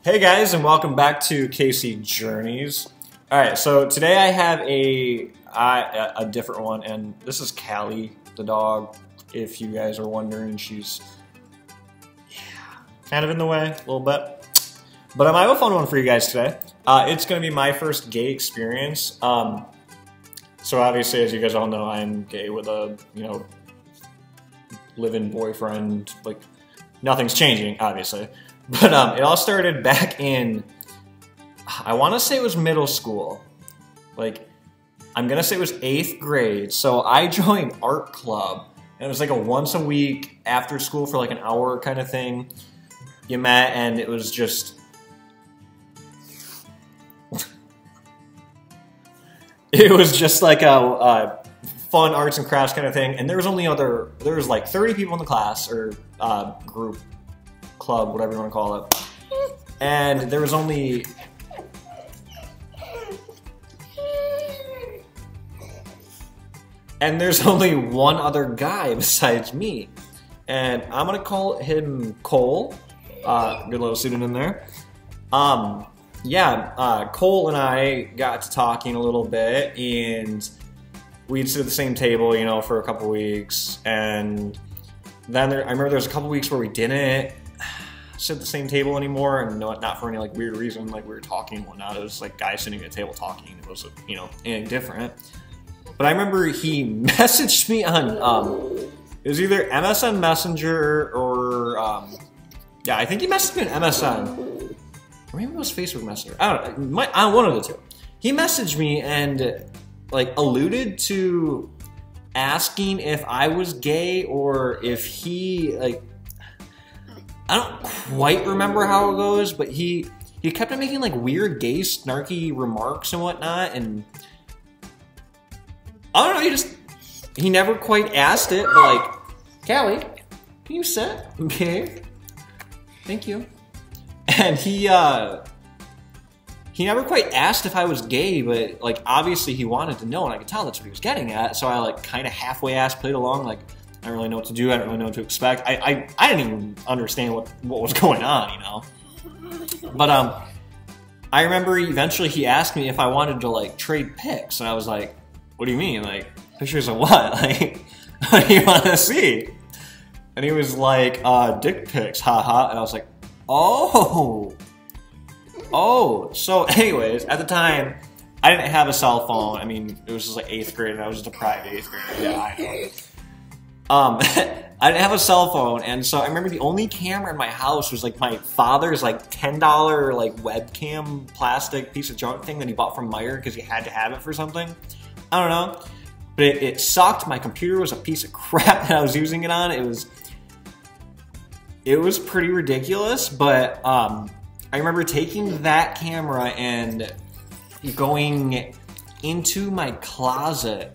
Hey guys, and welcome back to KC Journeys. Alright, so today I have a different one, and this is Callie, the dog. If you guys are wondering, she's kind of in the way, a little bit. But I have a fun one for you guys today. It's going to be my first gay experience. So obviously, as you guys all know, I'm gay with a, live-in boyfriend. Like, nothing's changing, obviously. But it all started back in, I want to say it was middle school. Like, I'm going to say it was 8th grade. So I joined art club. And it was like a once a week after school for like an hour kind of thing. You met and it was just... it was just like a fun arts and crafts kind of thing. And there was like 30 people in the class or group. Club, whatever you want to call it. And there was only... And there's only one other guy besides me. And I'm going to call him Cole. Good little pseudonym there. Cole and I got to talking a little bit, and we'd sit at the same table, for a couple weeks. And then I remember there was a couple weeks where we didn't sit at the same table anymore, and not for any like weird reason, like we were talking and whatnot. It was like guys sitting at a table talking. It was anything different. But I remember he messaged me on it was either MSN Messenger or I think he messaged me on MSN, or maybe it was Facebook Messenger. I don't know. One of the two. He messaged me and like alluded to asking if I was gay or if he like. I don't quite remember how it goes, but he kept on making like weird gay snarky remarks and whatnot, and I don't know, he never quite asked it, but like, Callie, can you sit? Okay. Thank you. And he never quite asked if I was gay, but like obviously he wanted to know, and I could tell that's what he was getting at, so I like kind of halfway ass played along, like I don't really know what to do. I don't really know what to expect. I didn't even understand what was going on, But I remember eventually he asked me if I wanted to like trade pics, and I was like, "What do you mean? Like pictures of what? Like what do you want to see?" And he was like, "Dick pics, haha." And I was like, "Oh." So, anyways, at the time, I didn't have a cell phone. I mean, it was just like 8th grade, and I was just a private 8th grader. Yeah, I know. I didn't have a cell phone, and so I remember the only camera in my house was like my father's like $10 like webcam plastic piece of junk thing that he bought from Meijer because he had to have it for something. I don't know, but it sucked. My computer was a piece of crap that I was using it on. It was pretty ridiculous, but I remember taking that camera and going into my closet.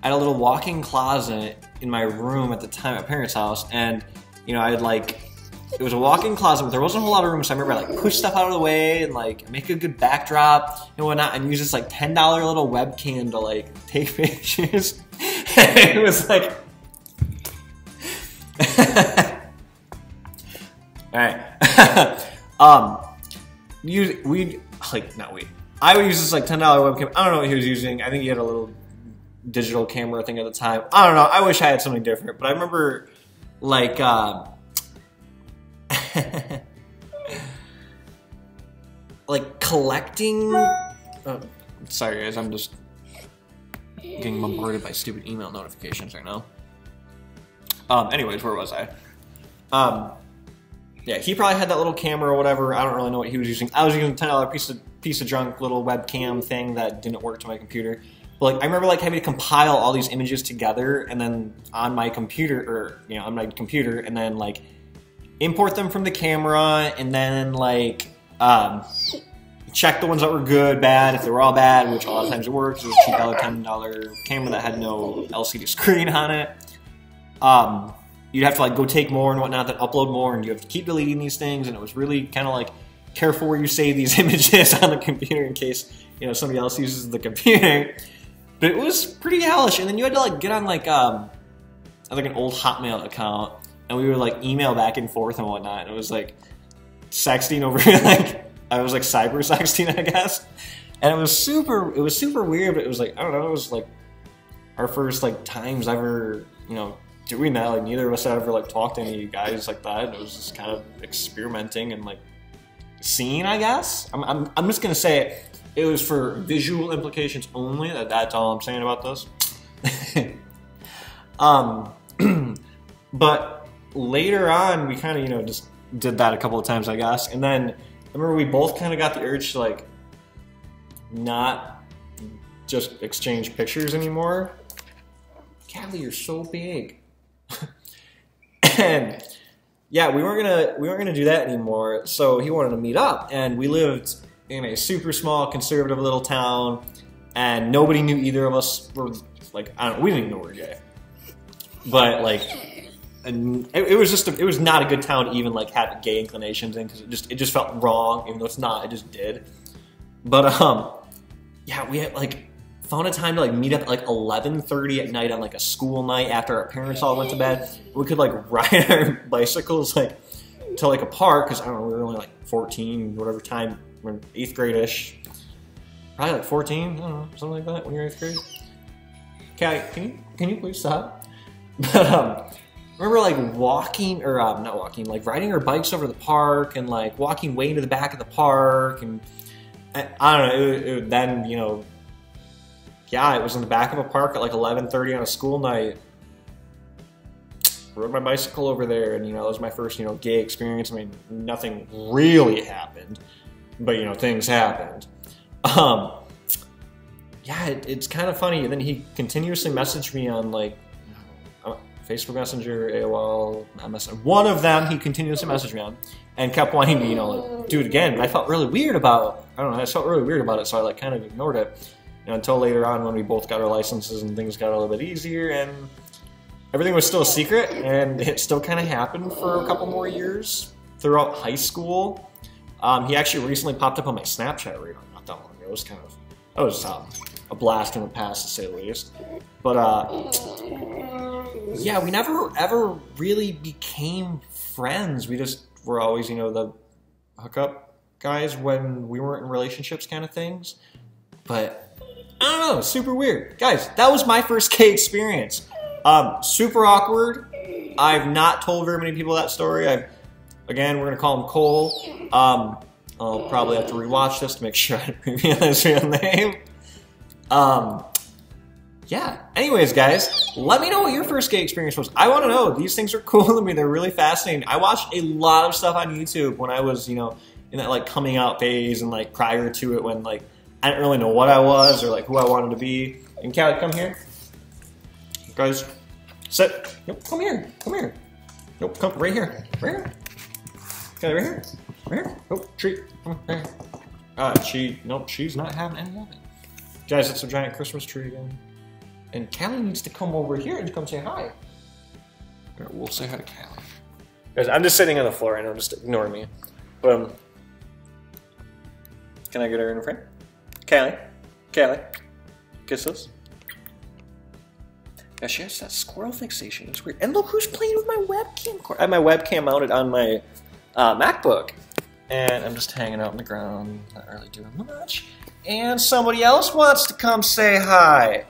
I had a little walk-in closet in my room at the time at my parents' house, and I had like, it was a walk-in closet, but there wasn't a whole lot of room, so I remember I like push stuff out of the way and like make a good backdrop and whatnot, and use this like $10 little webcam to like take pictures. And it was like, all right, I would use this like $10 webcam. I don't know what he was using. I think he had a little digital camera thing at the time. I don't know. I wish I had something different, but I remember like like collecting sorry guys, I'm just getting bombarded by stupid email notifications right now. Anyways, where was I? Yeah, he probably had that little camera or whatever. I don't really know what he was using. I was using a $10 piece of junk little webcam thing that didn't work to my computer. But like, I remember like having to compile all these images together and then on my computer, and then like import them from the camera, and then like check the ones that were good, bad. If they were all bad, which a lot of times it works, it was a $2, $10 camera that had no LCD screen on it. You'd have to like go take more and whatnot, then upload more, and you have to keep deleting these things. And it was really kind of like careful where you save these images on the computer in case somebody else uses the computer. But it was pretty hellish, and then you had to like get on like an old Hotmail account, and we would like email back and forth and whatnot. And it was like sexting over like I was like cyber sexting, I guess. And it was super weird, but it was like, I don't know, it was like our first like times ever, you know, doing that. Like neither of us had ever like talked to any guys like that. It was just kind of experimenting and like seeing, I guess. I'm just gonna say it was for visual implications only. That's all I'm saying about this. But later on, we kind of, you know, just did that a couple of times, I guess. And then I remember we both kind of got the urge to like not just exchange pictures anymore. Callie, you're so big. And yeah, we weren't gonna do that anymore. So he wanted to meet up, and we lived in a super small conservative little town, and nobody knew either of us were like, I don't know, we didn't even know we were gay. But like, and it was not a good town to even like have gay inclinations in, because it just felt wrong, even though it's not, it just did. But yeah, we had like found a time to like meet up at like 11:30 at night on like a school night after our parents all went to bed. We could like ride our bicycles like to like a park, because I don't know, we were only like 14, whatever time, we're in 8th grade-ish. Probably like 14, I don't know, something like that when you're 8th grade. Callie, can you please stop? But remember like walking, or not walking, like riding our bikes over the park and like walking way into the back of the park, and I don't know, then, you know, yeah, it was in the back of a park at like 11:30 on a school night. Rode my bicycle over there, and you know, that was my first, you know, gay experience. I mean, nothing really happened, but you know, things happened. Yeah, it's kind of funny. And then he continuously messaged me on like Facebook Messenger, AOL, MSN. One of them he continuously messaged me on, and kept wanting to, you know, like, do it again. And I felt really weird about, I don't know, I felt really weird about it, so I like kind of ignored it. You know, until later on when we both got our licenses and things got a little bit easier, and everything was still a secret, and it still kind of happened for a couple more years throughout high school. He actually recently popped up on my Snapchat radar not that long ago. It was kind of, that was a blast from the past, to say the least. But yeah, we never ever really became friends. We just were always, you know, the hookup guys when we weren't in relationships, kind of things. But I don't know, super weird. Guys, that was my first gay experience. Super awkward. I've not told very many people that story. Again, we're going to call him Cole. I'll probably have to rewatch this to make sure I reveal his real name. Yeah, anyways, guys, let me know what your first gay experience was. I want to know. These things are cool to me. They're really fascinating. I watched a lot of stuff on YouTube when I was, you know, in that like coming out phase, and like prior to it, when like I didn't really know what I was or like who I wanted to be. And Callie, come here. Guys, sit. Nope, come here. Come here. Nope, come right here. Right here. Callie, right here. Right here. Nope, treat. Come right here. Nope, she's not having any of it. Guys, it's a giant Christmas tree again. And Callie needs to come over here and come say hi. Right, we'll say hi to Callie. Guys, I'm just sitting on the floor. I know, just ignore me. But can I get her in frame? Callie, kisses. Yeah, she has that squirrel fixation. It's weird. And look who's playing with my webcam cord. I have my webcam mounted on my MacBook, and I'm just hanging out on the ground, not really doing much. And somebody else wants to come say hi.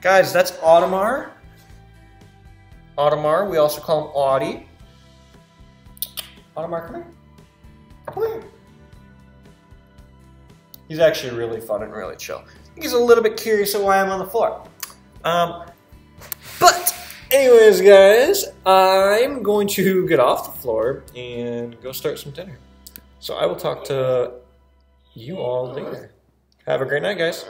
Guys, that's Audemars. Audemars, we also call him Audie. Audemars, come here. Come here. He's actually really fun and really chill. I think he's a little bit curious of why I'm on the floor. But anyways, guys, I'm going to get off the floor and go start some dinner. So I will talk to you all later. Have a great night, guys.